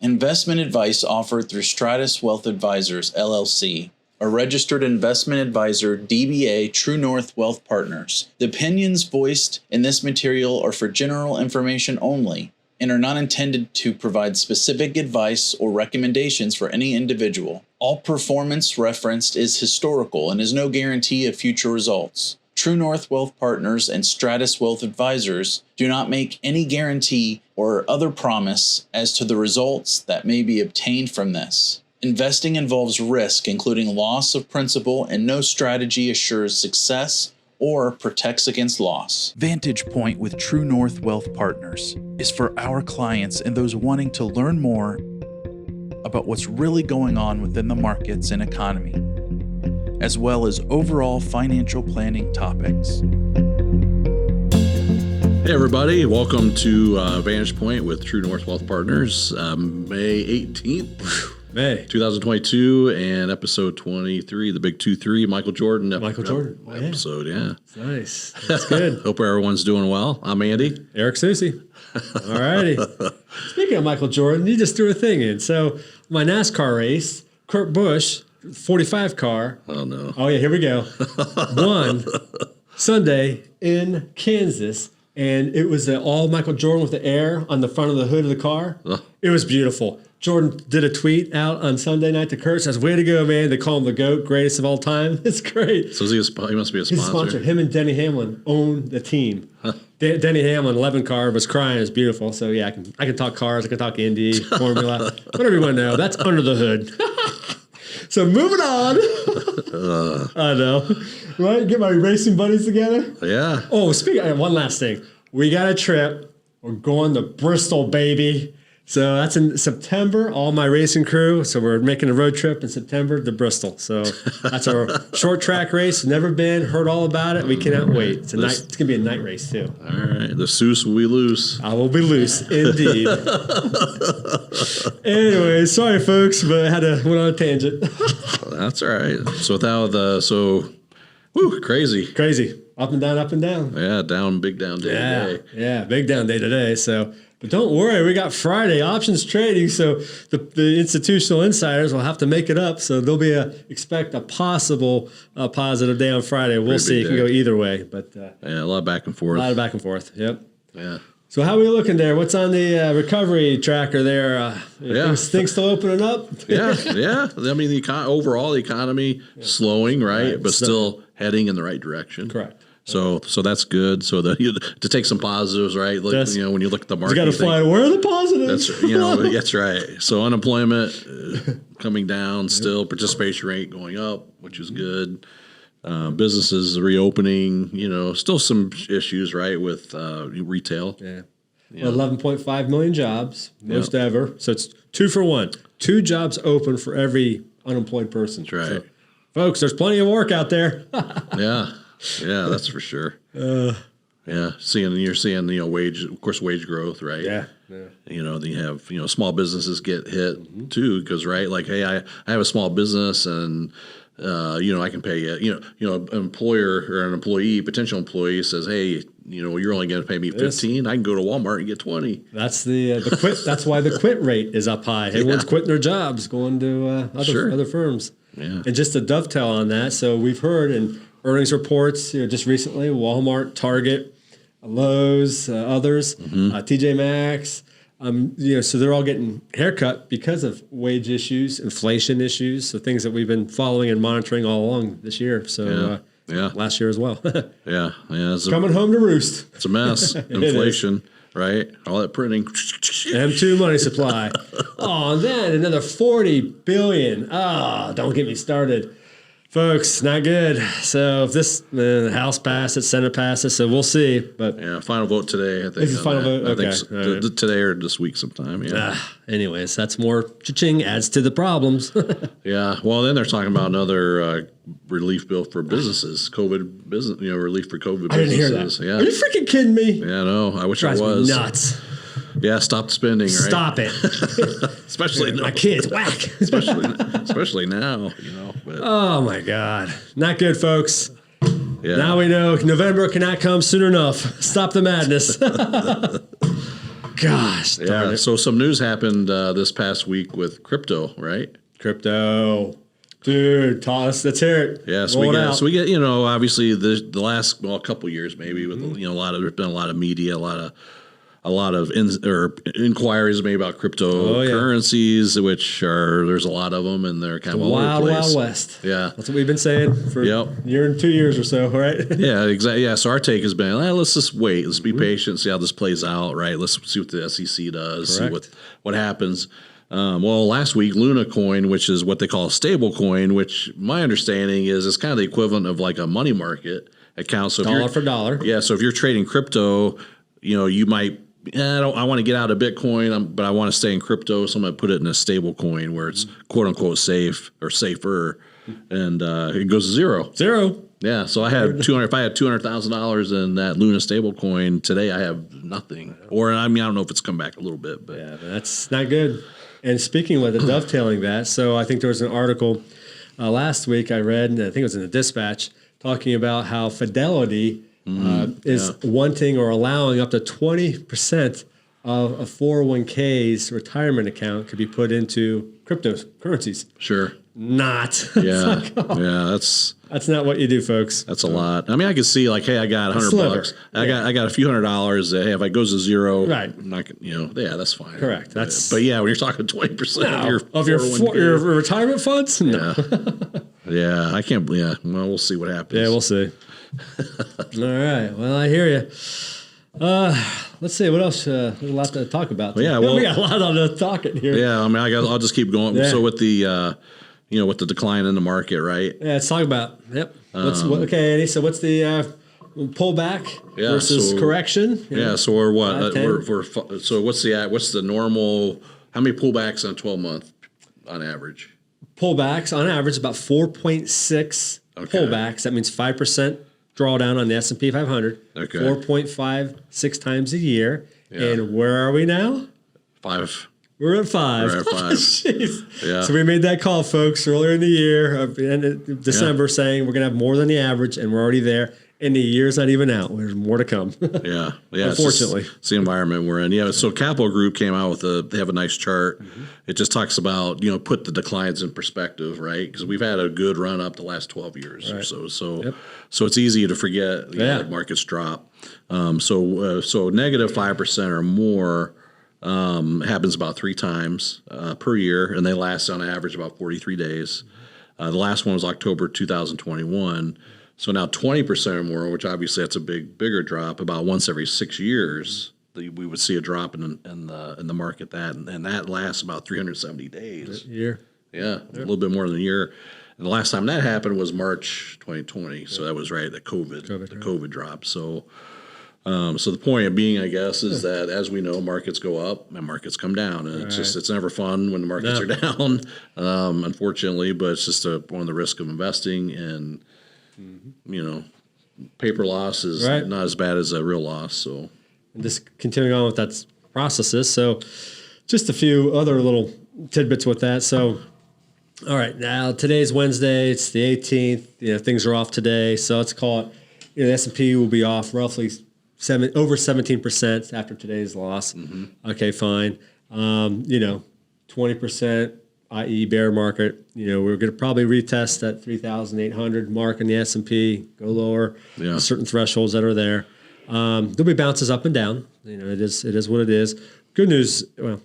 Investment advice offered through Stratus Wealth Advisors, LLC, a registered investment advisor, DBA True North Wealth Partners. The opinions voiced in this material are for general information only and are not intended to provide specific advice or recommendations for any individual. All performance referenced is historical and is no guarantee of future results. True North Wealth Partners and Stratus Wealth Advisors do not make any guarantee or other promise as to the results that may be obtained from this. Investing involves risk, including loss of principal, and no strategy assures success or protects against loss. Vantage Point with True North Wealth Partners is for our clients and those wanting to learn more about what's really going on within the markets and economy, as well as overall financial planning topics. Hey everybody, welcome to Vantage Point with True North Wealth Partners, May 18th. May 2022 and episode 23, the big 2-3, Michael Jordan episode. Yeah. Nice. That's good. Hope everyone's doing well. I'm Andy. Eric Susie. All righty. Speaking of Michael Jordan, you just threw a thing in. So my NASCAR race, Kurt Busch, 45 car. Oh no. Oh yeah, here we go. Won Sunday in Kansas. And it was all Michael Jordan with the air on the front of the hood of the car. It was beautiful. Jordan did a tweet out on Sunday night to Kurt, says, way to go, man. They call him the GOAT, greatest of all time. It's great. So he must be a sponsor. He's a sponsor. Him and Denny Hamlin own the team. Denny Hamlin, 11 car, was crying. It's beautiful. So, yeah, I can talk cars. I can talk Indy, Formula, whatever you want to know. That's under the hood. So, moving on. I know. Right? Get my racing buddies together. Yeah. Oh, speaking of one last thing. We got a trip. We're going to Bristol, baby. So that's in September, all my racing crew. So we're making a road trip in September to Bristol. So that's our short track race. Never been, heard all about it. We cannot wait. It's going to be a night race too. All right. The Seuss will be loose. I will be loose, indeed. Anyway, sorry folks, but I had to went on a tangent. That's all right. So crazy. Crazy. Up and down, up and down. Yeah, big down day today. Yeah, big down day today. So, but don't worry, we got Friday options trading. So the institutional insiders will have to make it up. So there'll be expect a possible positive day on Friday. We'll see. It can go either way. But yeah, a lot of back and forth. Yep. Yeah. So how are we looking there? What's on the recovery tracker there? Things still opening up? Yeah. I mean, overall the economy slowing, right? But still heading in the right direction. Correct. So that's good. So to take some positives, right? Like, when you look at the market, you got to find where are the positives. That's right. So unemployment coming down, still participation rate going up, which is good. Businesses reopening. Still some issues, right, with retail. Yeah. 11.5 million jobs, most ever. So it's 2 for 1. 2 jobs open for every unemployed person. That's right. So, folks, there's plenty of work out there. Yeah, that's for sure. You're seeing wage growth, right? Yeah. Then you have small businesses get hit too, because right, like, hey, I have a small business and I can pay you. An employer or an employee, potential employee says, hey, you're only going to pay me 15. I can go to Walmart and get 20. That's the quit. That's why the quit rate is up high. Everyone's quitting their jobs, going to other firms. Yeah. And just to dovetail on that, so we've heard in earnings reports, just recently, Walmart, Target, Lowe's, others, TJ Maxx, so they're all getting haircut because of wage issues, inflation issues, so things that we've been following and monitoring all along this year. So last year as well. Yeah. It's coming home to roost. It's a mess. Inflation. Right, all that printing. M2 money supply. And then another $40 billion. Don't get me started. Folks, not good. So if this House passes, Senate passes, so we'll see. But final vote today. I think this is final vote. Okay, today or this week sometime. Yeah. Anyways, that's more cha-ching, adds to the problems. Yeah. Well, then they're talking about another relief bill for businesses, COVID business, relief for COVID businesses. I didn't hear that. Yeah. Are you freaking kidding me? Yeah, no. I wish Drives I was. Me nuts. Yeah, stop spending. Right? Stop it. Especially my kids. Whack. especially now. But. Oh my God, not good, folks. Yeah. Now we know November cannot come soon enough. Stop the madness. Gosh, darn Yeah. it. So some news happened this past week with crypto, right? Crypto. Dude, Toss, let's hear it. Yeah, so Roll it we get, out. so we get, obviously the last couple years maybe with there's been a lot of media, a lot of inquiries maybe about cryptocurrencies, which there's a lot of them and they're kind of all over Wild, the place. Wild West. Yeah. That's what we've been saying for a year and 2 years or so, right? Yeah, exactly. Yeah, so our take has been, let's just wait. Let's be patient, see how this plays out, right? Let's see what the SEC does, Correct. see what happens. Well, last week, Luna coin, which is what they call a stable coin, which my understanding is it's kind of the equivalent of like a money market account. So Dollar for dollar. Yeah, so if you're trading crypto, you might, I want to get out of Bitcoin, but I want to stay in crypto, so I'm going to put it in a stable coin where it's quote unquote safe or safer, and it goes to zero. Yeah, so I had if I had $200,000 in that Luna stable coin today, I have nothing. Or I don't know if it's come back a little bit, but Yeah, that's not good. And speaking with the dovetailing that, so I think there was an article last week I read, and I think it was in the Dispatch, talking about how Fidelity is wanting or allowing up to 20% of a 401k's retirement account could be put into cryptocurrencies. sure. Not. Yeah, It's like, that's not what you do, folks. a lot. I could see like, hey, I got $100. sliver. I got a few $100. Hey, if it goes to zero, Right. I'm not, yeah, that's fine. Correct. That's but yeah, when you're talking 20% of your 401k, your retirement funds? No. yeah, I can't. Yeah, well, we'll see what happens. Yeah, we'll see. All right. Well, I hear you. Let's see what else. There's a lot to talk about. Yeah, well, we got a lot on the talking here. Yeah, I'll just keep going. Yeah. So with the with the decline in the market, right? Yeah, let's talk about. Yep. Okay, Andy. So what's the pullback versus correction? Yeah. So we're what? 5, 10? So what's the normal? How many pullbacks on a 12-month on average? Pullbacks on average about 4.6 pullbacks. That means 5% drawdown on the S&P 500. Okay. 4.56 times a year. Yeah. And where are we now? 5. We're at 5. We're at 5. Jeez. Yeah. So we made that call, folks, earlier in the year, end of December, saying we're going to have more than the average, and we're already there. And the year's not even out. There's more to come. Yeah. Unfortunately. It's the environment we're in. Yeah. So Capital Group came out with they have a nice chart. Mm-hmm. It just talks about, put the declines in perspective, right? Because we've had a good run up the last 12 years or so. So it's easy to forget the markets drop. So negative 5% or more happens about 3 times per year, and they last on average about 43 days. The last one was October 2021. So now 20% or more, which obviously that's a bigger drop, about once every 6 years, we would see a drop in the market and that lasts about 370 days. A year. Yeah, a little bit more than a year. And the last time that happened was March 2020. So that was the COVID drop. So the point being, I guess, is that as we know, markets go up and markets come down, and it's never fun when the markets are down, unfortunately. But it's just one of the risks of investing, and paper loss is not as bad as a real loss. So, and just continuing on with that processes. So, just a few other little tidbits with that. So, all right, now today's Wednesday. It's the 18th. Things are off today. So let's call it. The S&P will be off roughly over 17% after today's loss. Mm-hmm. Okay, fine. 20%, i.e. bear market. We're going to probably retest that 3,800 mark in the S&P, go lower. Certain thresholds that are there. There'll be bounces up and down. It is what it is. Good news. Well,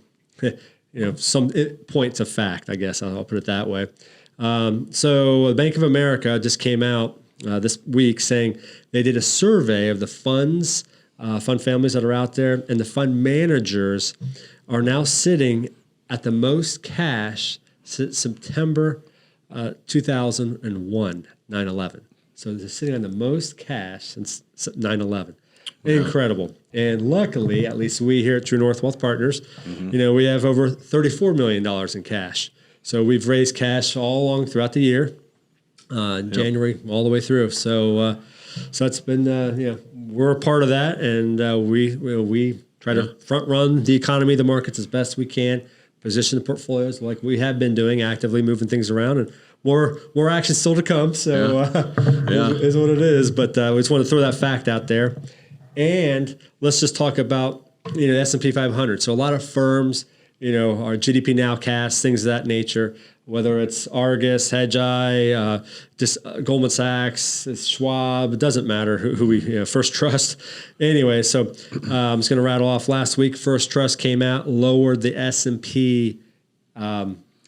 some points of fact, I guess I'll put it that way. So the Bank of America just came out this week saying they did a survey of the fund families that are out there, and the fund managers are now sitting at the most cash since September 2001, 9/11. So they're sitting on the most cash since 9/11. Incredible. And luckily, at least we here at True North Wealth Partners, we have over $34 million in cash. So we've raised cash all along throughout the year, January all the way through. So it's been, we're a part of that, and we try to front run the economy, the markets as best we can, position the portfolios like we have been doing, actively moving things around, and more action still to come. So is what it is. But we just want to throw that fact out there. And let's just talk about the S&P 500. So a lot of firms, our GDP nowcasts, things of that nature, whether it's Argus, Hedgeye, Goldman Sachs, Schwab, it doesn't matter who we, First Trust. Anyway, so I'm just going to rattle off last week. First Trust came out, lowered the S&P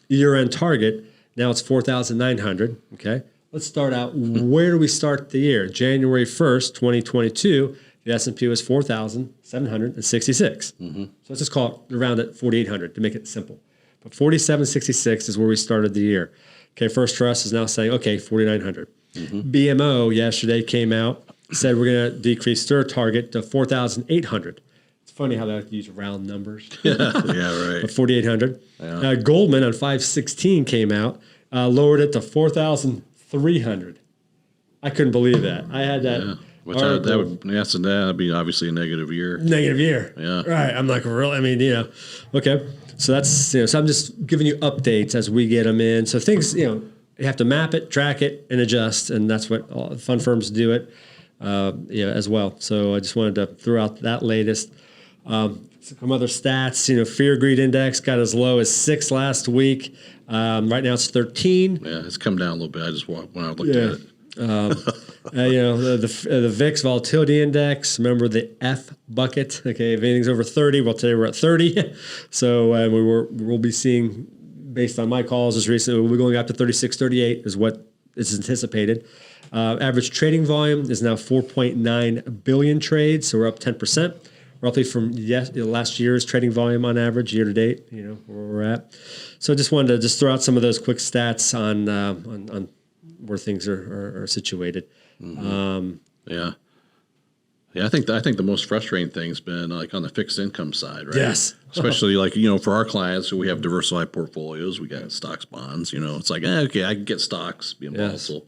year-end target. Now it's 4,900. Okay. Let's start out. Where do we start the year? January 1st, 2022, the S&P was 4,766. So let's just call it around at 4,800 to make it simple. But 4,766 is where we started the year. Okay, First Trust is now saying, okay, 4,900. BMO yesterday came out, said we're going to decrease their target to 4,800. It's funny how they like to use round numbers. Yeah, right. But 4,800. Yeah. Goldman on 5/16 came out, lowered it to 4,300. I couldn't believe that. I had that. Yeah. Which that'd be obviously a negative year. Negative year. Yeah. Right. I'm like, really? I mean, okay. So that's, so I'm just giving you updates as we get them in. So things, you have to map it, track it, and adjust. And that's what all fund firms do it as well. So I just wanted to throw out that latest. Some other stats, fear greed index got as low as 6 last week. Right now it's 13. Yeah, it's come down a little bit. I just when I looked at it. The VIX volatility index, remember the F bucket. Okay, if anything's over 30, well, today we're at 30. So we'll be seeing, based on my calls just recently, we'll be going up to 36, 38 is what is anticipated. Average trading volume is now 4.9 billion trades, so we're up 10%, roughly from last year's trading volume on average, year to date, where we're at. So I just wanted to just throw out some of those quick stats on where things are situated. Yeah. I think the most frustrating thing's been like on the fixed income side, right? Yes. Especially like, for our clients who we have diversified portfolios, we got stocks, bonds, it's like, okay, I can get stocks being volatile.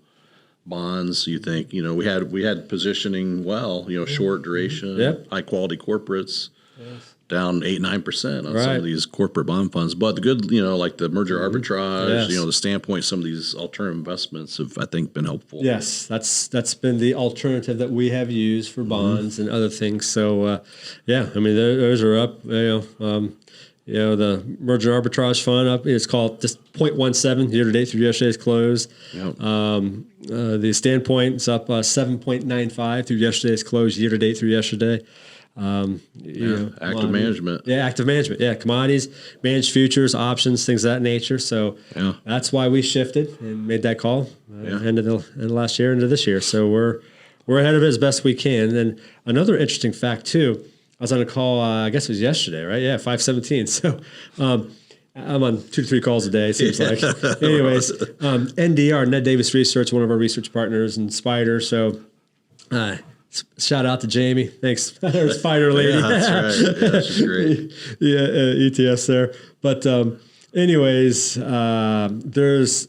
Bonds, you think, we had positioning well, short duration, high quality corporates. Down 8-9% on some of these corporate bond funds, but the good, like the merger arbitrage, the standpoint, some of these alternative investments have, I think, been helpful. Yes, that's been the alternative that we have used for bonds and other things. So, those are up. The merger arbitrage fund up. It's called just 0.17 year to date through yesterday's close. Yep. The standpoint is up 7.95 through yesterday's close, year to date through yesterday. Active management. Active management. Yeah, commodities, managed futures, options, things of that nature. So that's why we shifted and made that call end of last year into this year. So we're ahead of it as best we can. And then another interesting fact too, I was on a call, I guess it was yesterday, right? Yeah, 5/17. So I'm on 2 to 3 calls a day, it seems like. Anyways, NDR, Ned Davis Research, one of our research partners, and Spider. So shout out to Jamie. Thanks. There's Spider Lady. Yeah, that's right. Yeah, she's great. ETFs there. But anyways, there's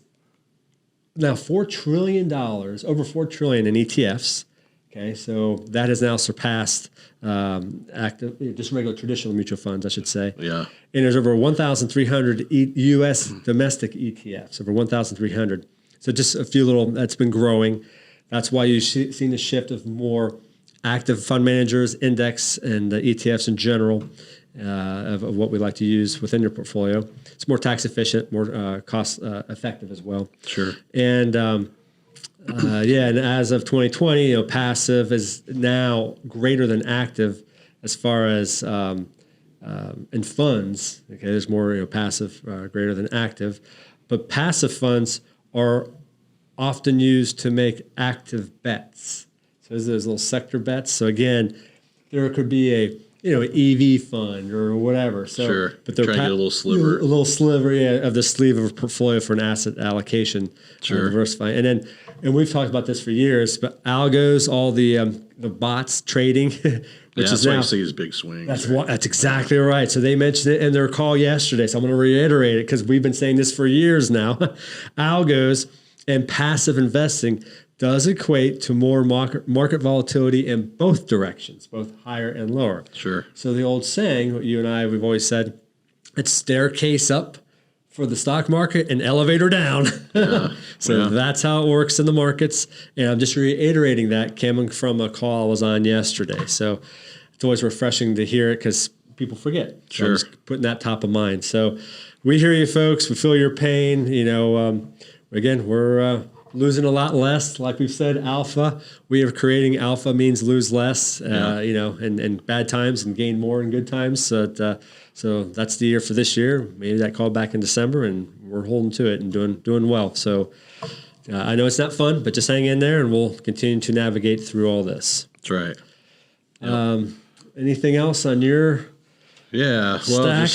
now $4 trillion, over $4 trillion in ETFs. Okay, so that has now surpassed active, just regular traditional mutual funds, I should say. Yeah. And there's over 1,300 U.S. domestic ETFs, over 1,300. So just a few little, that's been growing. That's why you've seen the shift of more active fund managers, index, and ETFs in general of what we like to use within your portfolio. It's more tax efficient, more cost effective as well. Sure. And and as of 2020, passive is now greater than active as far as in funds. Okay, there's more passive greater than active, but passive funds are often used to make active bets. So there's those little sector bets. So again, there could be a EV fund or whatever. So, sure. But they're trying to get a little sliver. A little sliver, of the sleeve of a portfolio for an asset allocation. Sure. Diversifying. And we've talked about this for years, but algos, all the bots trading, which is why now, you see these big swings. That's exactly right. So they mentioned it in their call yesterday. So I'm going to reiterate it because we've been saying this for years now. Algos and passive investing does equate to more market volatility in both directions, both higher and lower. Sure. So the old saying, what you and I, we've always said, it's staircase up for the stock market and elevator down. That's how it works in the markets. And I'm just reiterating that coming from a call I was on yesterday. So it's always refreshing to hear it because people forget. So Sure. I'm just putting that top of mind. So we hear you folks. We feel your pain. Again, we're losing a lot less. Like we've said, alpha. We are creating alpha means lose less, in bad times and gain more in good times. So that's the year for this year. Maybe that called back in December, and we're holding to it and doing well. So I know it's not fun, but just hang in there, and we'll continue to navigate through all this. That's right. Yep. Anything else on your stack?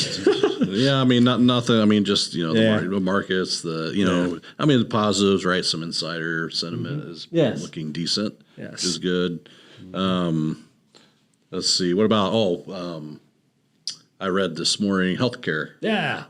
I mean, nothing. I mean, just the markets. I mean, the positives, right? Some insider sentiment is looking decent. Yes, is good. Let's see. What about I read this morning healthcare. Yeah.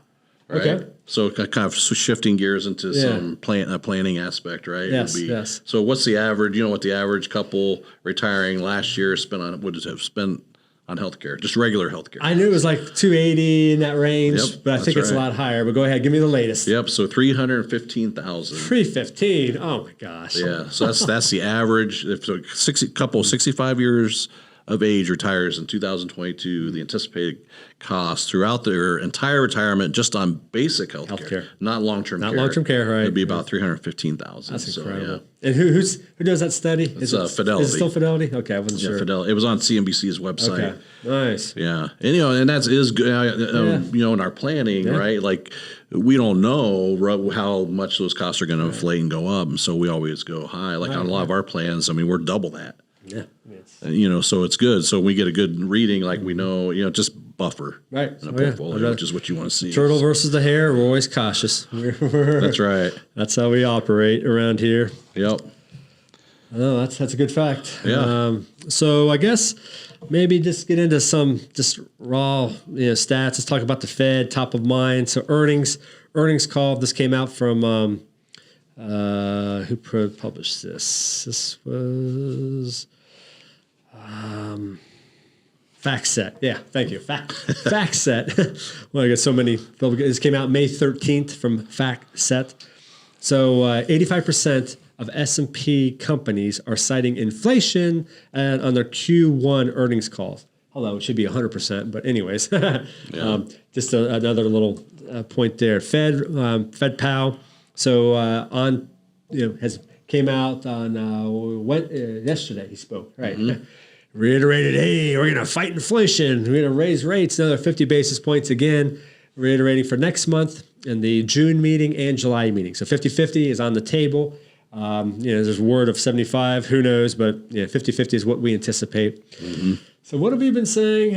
Right? Okay. So kind of shifting gears into some planning aspect, right? Yes. So what's the average? You know what the average couple retiring last year spent on? Would have spent on healthcare, just regular healthcare? I knew it was like 280 in that range, but I think it's a lot higher. But go ahead, give me the latest. Yep. So 315,000. 315. Oh my gosh. Yeah. So that's the average. If a 65 years of age retires in 2022, the anticipated cost throughout their entire retirement just on basic healthcare, not long-term care. Not long-term care, right? It'd be about 315,000. That's incredible. And who does that study? It's Fidelity. Is it still Fidelity? Okay, I wasn't sure. Fidelity. It was on CNBC's website. Okay, nice. Yeah, and that is good. In our planning, right? Like we don't know how much those costs are going to inflate and go up, and so we always go high. Like on a lot of our plans, I mean, we're double that. Yeah. So it's good. So we get a good reading, like we know, just buffer in a portfolio, which is what you want to see. Turtle versus the hare. We're always cautious. That's right. That's how we operate around here. Yep. Oh, that's a good fact. Yeah. So I guess maybe just get into some just raw stats. Let's talk about the Fed, top of mind. So earnings call. This came out from who published this? This was FactSet. Yeah, thank you. FactSet. Well, I got so many. This came out May 13th from FactSet. So 85% of S&P companies are citing inflation on their Q1 earnings calls. Although it should be 100%, but anyways, just another little point there. Fed Pow. So has came out on yesterday. He spoke, right? Mm-hmm. Reiterated, hey, we're going to fight inflation. We're going to raise rates another 50 basis points again, reiterating for next month in the June meeting and July meeting. So 50-50 is on the table. There's word of 75, who knows, but 50-50 is what we anticipate. Mm-hmm. So what have we been saying?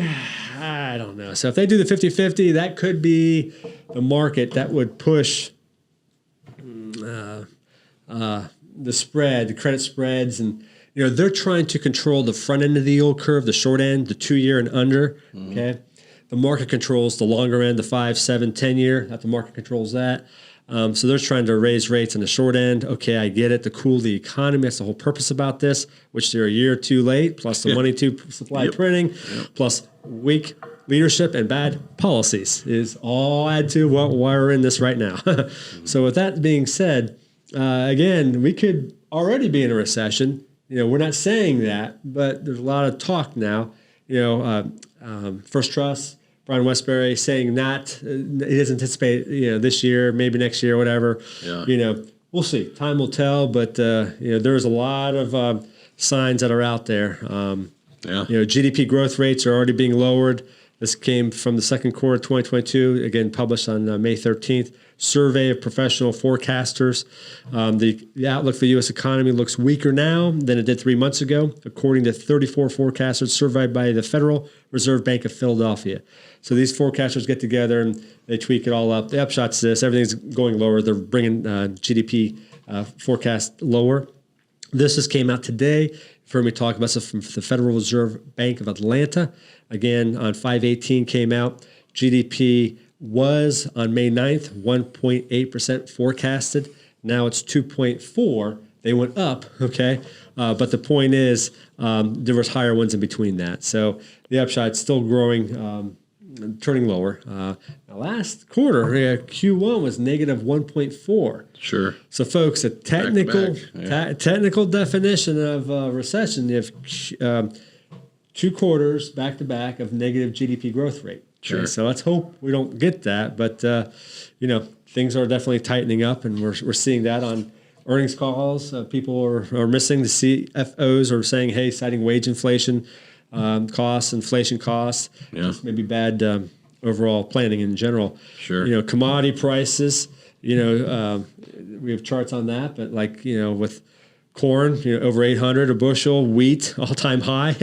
I don't know. So if they do the 50-50, that could be the market that would push the spread, the credit spreads, and they're trying to control the front end of the yield curve, the short end, the 2-year and under. Mm-hmm. Okay, the market controls the longer end, the 5, 7, 10-year. That the market controls that. So they're trying to raise rates on the short end. Okay, I get it, to cool the economy. That's the whole purpose about this, which they're a year or two late, plus the money to supply printing, plus weak leadership and bad policies is all add to why we're in this right now. So with that being said, again, we could already be in a recession. We're not saying that, but there's a lot of talk now. First Trust, Brian Westbury saying not, he doesn't anticipate, this year, maybe next year, whatever. Yeah. We'll see. Time will tell, but there's a lot of signs that are out there. GDP growth rates are already being lowered. This came from the second quarter of 2022, again published on May 13th. Survey of professional forecasters. The outlook for the U.S. economy looks weaker now than it did 3 months ago, according to 34 forecasters surveyed by the Federal Reserve Bank of Philadelphia. So these forecasters get together and they tweak it all up. The upshot's this: everything's going lower. They're bringing GDP forecast lower. This just came out today. You've heard me talk about this from the Federal Reserve Bank of Atlanta. Again, on 5/18 came out. GDP was on May 9th, 1.8% forecasted. Now it's 2.4. They went up, okay? But the point is there was higher ones in between that. So the upside still growing, turning lower. Last quarter, Q1 was negative 1.4. Sure. So folks, a technical definition of recession, if 2 quarters back to back of negative GDP growth rate. Sure. Okay, so let's hope we don't get that. But, things are definitely tightening up, and we're seeing that on earnings calls. People are missing. The CFOs are saying, hey, citing wage inflation costs, inflation costs, just maybe bad overall planning in general. Sure. Commodity prices, we have charts on that, but with corn, over 800 a bushel, wheat, all-time high.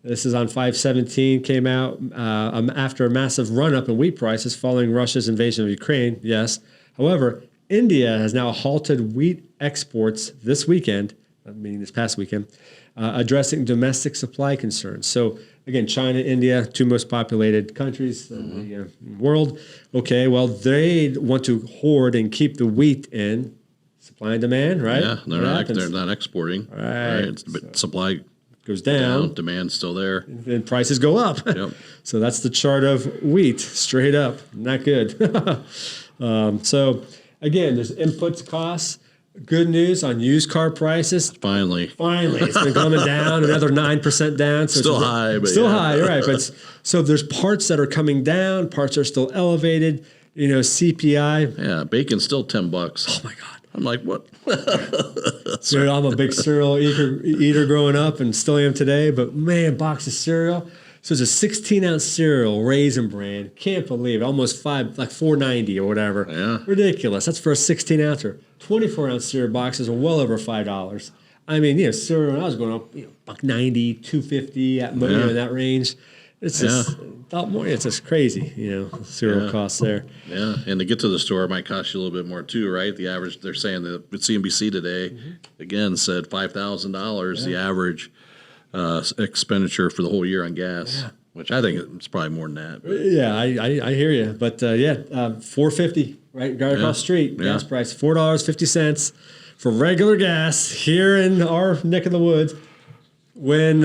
This is on 5/17, came out after a massive run-up in wheat prices following Russia's invasion of Ukraine, yes. However, India has now halted wheat exports this weekend, meaning this past weekend, addressing domestic supply concerns. So, again, China, India, 2 most populated countries in the world. Okay, well, they want to hoard and keep the wheat in. Supply and demand, right? Yeah, they're not exporting. Right. Supply goes down. Demand's still there. And prices go up. Yep. So that's the chart of wheat, straight up. Not good. So, again, there's inputs costs. Good news on used car prices. Finally. It's been coming down, another 9% down. So still high, but still high, right? But so there's parts that are coming down, parts are still elevated. CPI. Yeah, bacon's still $10. Oh my God. I'm like, what? Dude, I'm a big cereal eater growing up, and still am today. But man, box of cereal. So it's a 16-ounce cereal, Raisin Bran. Can't believe it. Almost $4.90 or whatever. Yeah. Ridiculous. That's for a 16-ouncer. 24-ounce cereal boxes are well over $5. I mean, cereal when I was growing up, $1.90, $2.50 at in that range. It's just a lot more. It's just crazy, cereal costs there. Yeah, and to get to the store it might cost you a little bit more too, right? The average, they're saying that CNBC today, again, said $5,000 the average expenditure for the whole year on gas, which I think it's probably more than that. But. Yeah, I hear you. But $4.50, right? Right across the street, gas price, $4.50 for regular gas here in our neck of the woods. When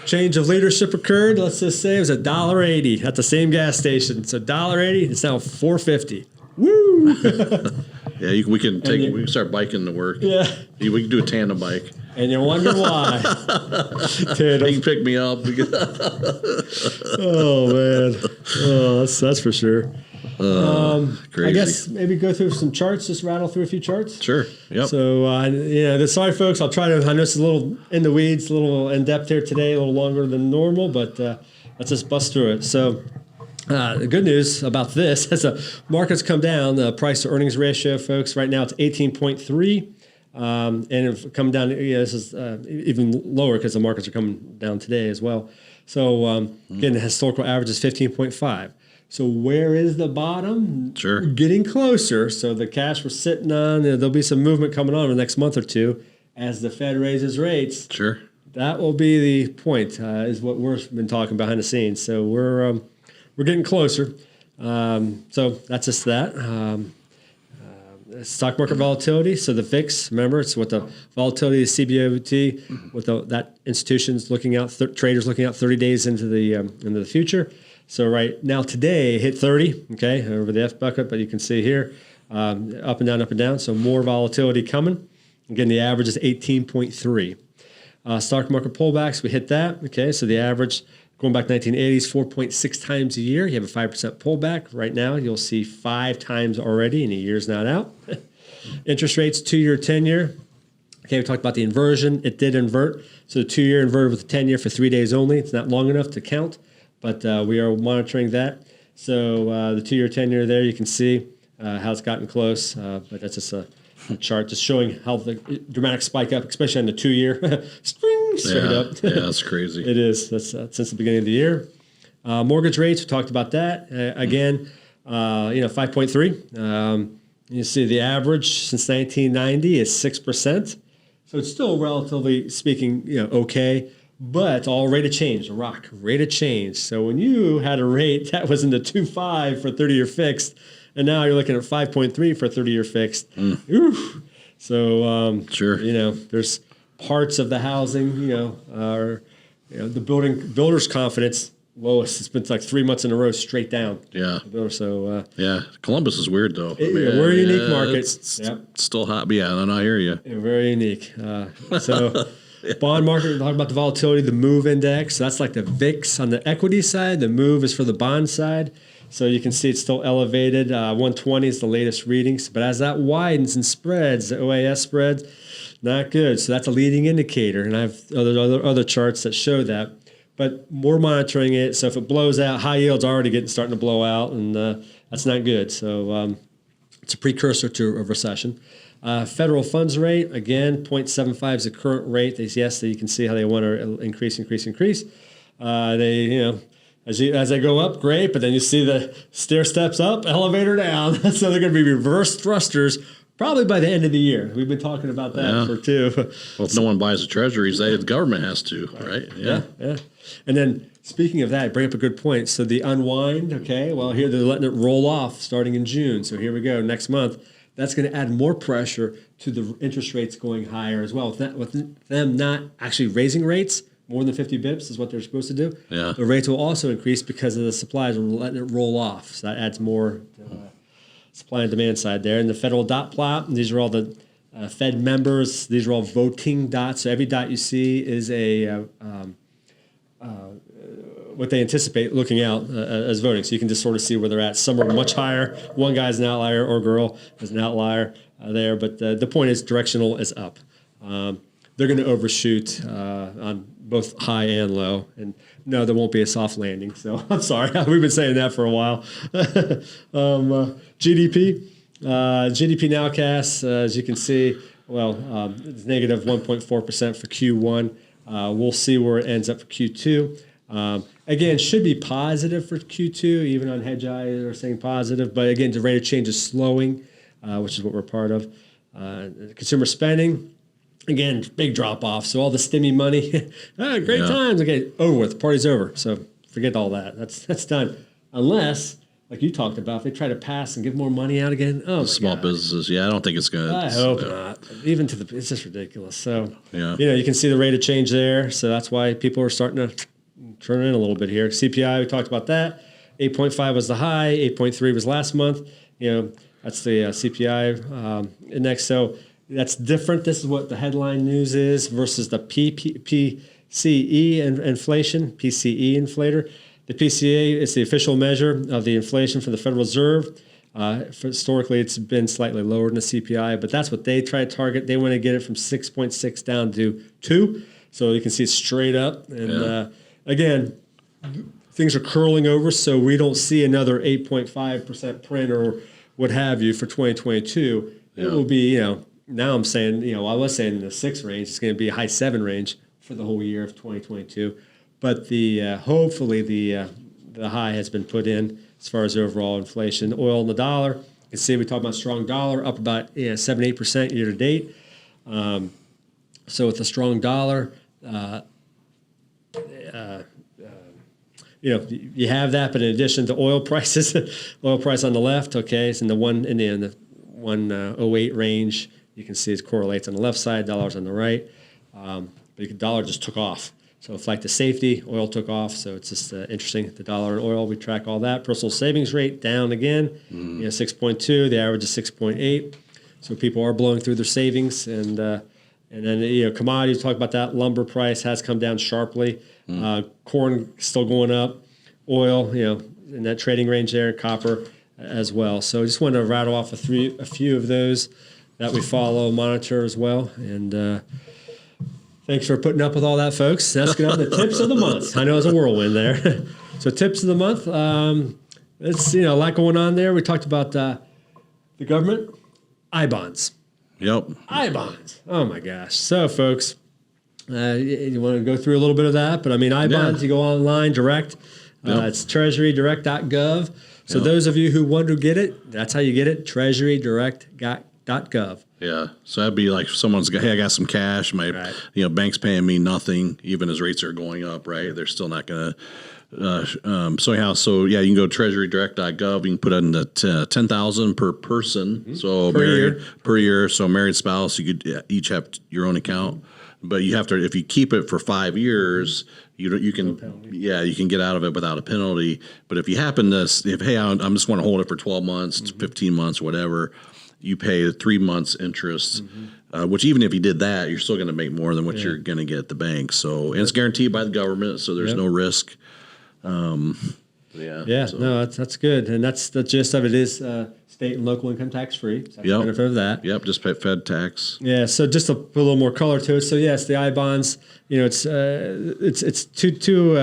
change of leadership occurred, let's just say it was $1.80 at the same gas station. So $1.80, it's now $4.50. Woo! Yeah, we can start biking to work. Yeah, we can do a tandem bike. And you wonder why. They can pick me up. Oh man, that's for sure. Crazy. I guess maybe go through some charts, just rattle through a few charts. Sure. Yep. So, sorry, folks. I'll try to. I know it's a little in the weeds, a little in depth here today, a little longer than normal, but let's just bust through it. So, the good news about this, as the markets come down, the price to earnings ratio, folks, right now it's 18.3. And if come down, this is even lower because the markets are coming down today as well. So, again, the historical average is 15.5. So where is the bottom? Sure. We're getting closer. So the cash we're sitting on, there'll be some movement coming on in the next month or two as the Fed raises rates. Sure. That will be the point, is what we've been talking behind the scenes. So we're getting closer. So that's just that. Stock market volatility. So the VIX, remember, it's what the volatility of CBOT, what that institution's looking out, traders looking out 30 days into the future. So right now today hit 30, okay, over the F bucket, but you can see here up and down, up and down. So more volatility coming. Again, the average is 18.3. Stock market pullbacks, we hit that. Okay, so the average going back 1980s, 4.6 times a year. You have a 5% pullback. Right now, you'll see 5 times already, and a year's not out. Interest rates, 2-year, 10-year. Okay, we talked about the inversion. It did invert. So the 2-year inverted with the 10-year for 3 days only. It's not long enough to count, but we are monitoring that. So the 2-year, 10-year there, you can see how it's gotten close. But that's just a chart just showing how the dramatic spike up, especially on the 2-year. Straight up. Yeah, that's crazy. It is. That's since the beginning of the year. Mortgage rates, we talked about that. Again, 5.3. You see the average since 1990 is 6%. So it's still relatively speaking, okay. But all rate of change, rate of change. So when you had a rate that was in the 2.5 for 30-year fixed, and now you're looking at 5.3 for 30-year fixed. Oof. So sure, there's parts of the housing, the builder's confidence lowest. It's been like 3 months in a row straight down. Yeah. So yeah, Columbus is weird though. We're a unique market. It's still hot. But yeah, I hear you. Very unique. So Bond market, we're talking about the volatility, the MOVE index. So that's like the VIX on the equity side. The MOVE is for the bond side. So you can see it's still elevated. 120 is the latest readings. But as that widens and spreads, the OAS spreads, not good. So that's a leading indicator. And I have other charts that show that. But we're monitoring it. So if it blows out, high yield's already starting to blow out, and that's not good. So it's a precursor to a recession. Federal funds rate, again, 0.75 is the current rate. Yes, you can see how they want to increase. As they go up, great, but then you see the stair steps up, elevator down. So they're going to be reverse thrusters probably by the end of the year. We've been talking about that for two. Well, if no one buys the treasuries, the government has to, right? Yeah. And then speaking of that, bring up a good point. So the unwind, okay, well, here they're letting it roll off starting in June. So here we go, next month. That's going to add more pressure to the interest rates going higher as well. With them not actually raising rates, more than 50 bips is what they're supposed to do. Yeah. The rates will also increase because of the supplies are letting it roll off. So that adds more supply and demand side there. And the federal dot plot, and these are all the Fed members. These are all voting dots. So every dot you see is what they anticipate looking out as voting. So you can just sort of see where they're at. Some are much higher. One guy's an outlier or girl is an outlier there. But the point is directional is up. They're going to overshoot on both high and low. And no, there won't be a soft landing. So I'm sorry. We've been saying that for a while. GDP nowcast, as you can see, it's negative 1.4% for Q1. We'll see where it ends up for Q2. Again, should be positive for Q2, even on Hedge Eye they're saying positive. But again, the rate of change is slowing, which is what we're part of. Consumer spending, again, big drop off. So all the stimmy money, great times. Okay, over with. Party's over. So forget all that. That's done. Unless, like you talked about, if they try to pass and give more money out again. Oh, small businesses. Yeah, I don't think it's going to. I hope not. Even it's just ridiculous. So yeah, you can see the rate of change there. So that's why people are starting to turn in a little bit here. CPI, we talked about that. 8.5 was the high. 8.3 was last month. That's the CPI index. So that's different. This is what the headline news is versus the PCE inflation, PCE inflator. The PCA is the official measure of the inflation for the Federal Reserve. Historically, it's been slightly lower than the CPI, but that's what they try to target. They want to get it from 6.6 down to 2. So you can see it straight up. And again, things are curling over, so we don't see another 8.5% print or what have you for 2022. It will be, now I'm saying, I was saying in the 6 range, it's going to be a high 7 range for the whole year of 2022. But hopefully the high has been put in as far as overall inflation. Oil and the dollar, you can see we talk about strong dollar, up about 7-8% year to date. So with the strong dollar, you have that, but in addition to oil prices, oil price on the left, okay, it's in the 108 range. You can see it correlates on the left side, dollars on the right. But the dollar just took off. So flight to safety, oil took off. So it's just interesting. The dollar and oil, we track all that. Personal savings rate down again, 6.2. The average is 6.8. So people are blowing through their savings. And then commodities, talk about that. Lumber price has come down sharply. Corn still going up. Oil, in that trading range there. Copper as well. So I just wanted to rattle off a few of those that we follow, monitor as well. And thanks for putting up with all that, folks. Let's get on the tips of the month. I know it's a whirlwind there. So tips of the month. It's a lot going on there. We talked about the government. I-bonds. Yep. I-bonds. Oh, my gosh. So, folks, you want to go through a little bit of that? But, I-bonds, you go online, direct. It's treasurydirect.gov. So those of you who want to get it, that's how you get it, treasurydirect.gov. Yeah, so that'd be like someone's got, hey, I got some cash. My, bank's paying me nothing, even as rates are going up. Right, they're still not going to. So you can go to treasurydirect.gov. You can put in the $10,000 per person. So per year. So married spouse, you could each have your own account, but you have to, if you keep it for 5 years, you can you can get out of it without a penalty. But if you happen to, I just want to hold it for 12 months, 15 months, whatever. you pay 3 months interest, which even if you did that, you're still going to make more than what you're going to get at the bank. So, and it's guaranteed by the government, so there's no risk. No, that's good, and that's the gist of it. Is state and local income tax free. So that's the benefit of that. Yep, just pay Fed tax. Yeah, so just to put a little more color to it. So yes, the I bonds, it's two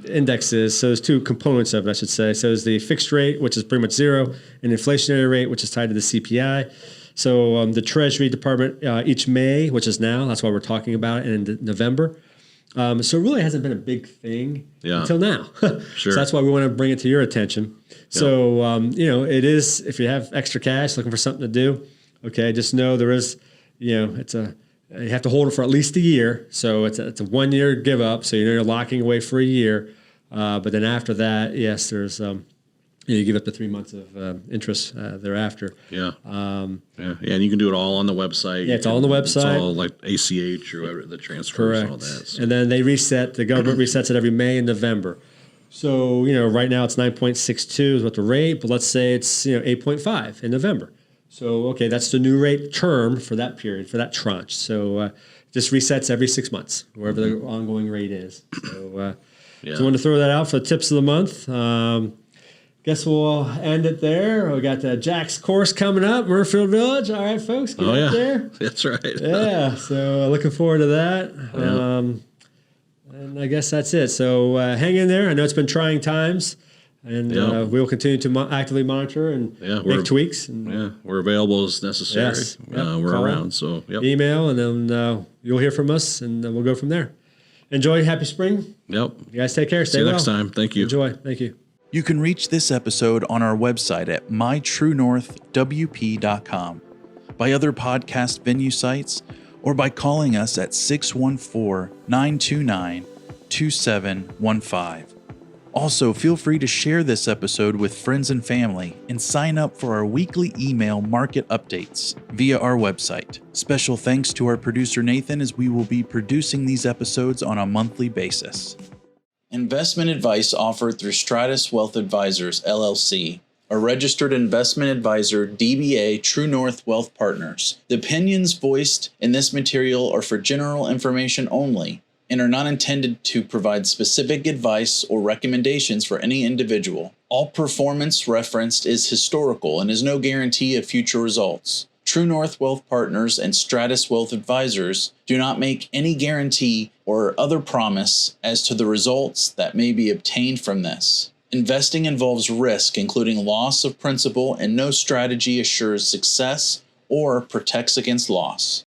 indexes. So there's two components of it, I should say. So there's the fixed rate, which is pretty much zero, and inflationary rate, which is tied to the CPI. So the Treasury Department each May, which is now, that's why we're talking about it, and in November. So it really hasn't been a big thing until now. Sure. So that's why we want to bring it to your attention. So, it is, if you have extra cash looking for something to do, okay, just know there is, you have to hold it for at least a year. So it's a 1 year give up. So you're locking away for a year. But then after that, yes, there's, you give up to 3 months of interest thereafter. And you can do it all on the website. Yeah, it's all on the website. It's all like ACH or whatever, the transfers and all that. So. And then they the government resets it every May and November. So, right now it's 9.62 is what the rate, but let's say it's, 8.5 in November. So, okay, that's the new rate term for that period, for that tranche. So, just resets every 6 months, wherever the ongoing rate is. So, so I wanted to throw that out for the tips of the month. Guess we'll end it there. We got Jack's course coming up, Murfield Village. All right, folks, get up there. That's right. Yeah, so looking forward to that. And I guess that's it. So hang in there. I know it's been trying times, and we'll continue to actively monitor and make tweaks. And, we're available as necessary. Yes. We're around. So email, and then you'll hear from us, and we'll go from there. Enjoy. Happy spring. Yep. You guys take care. Stay See you well. next time. Thank you. Enjoy. Thank you. You can reach this episode on our website at mytruenorthwp.com, by other podcast venue sites, or by calling us at 614-929-2715. Also, feel free to share this episode with friends and family and sign up for our weekly email market updates via our website. Special thanks to our producer Nathan, as we will be producing these episodes on a monthly basis. Investment advice offered through Stratus Wealth Advisors, LLC, a registered investment advisor, DBA True North Wealth Partners. The opinions voiced in this material are for general information only and are not intended to provide specific advice or recommendations for any individual. All performance referenced is historical and is no guarantee of future results. True North Wealth Partners and Stratus Wealth Advisors do not make any guarantee or other promise as to the results that may be obtained from this. Investing involves risk, including loss of principal, and no strategy assures success or protects against loss.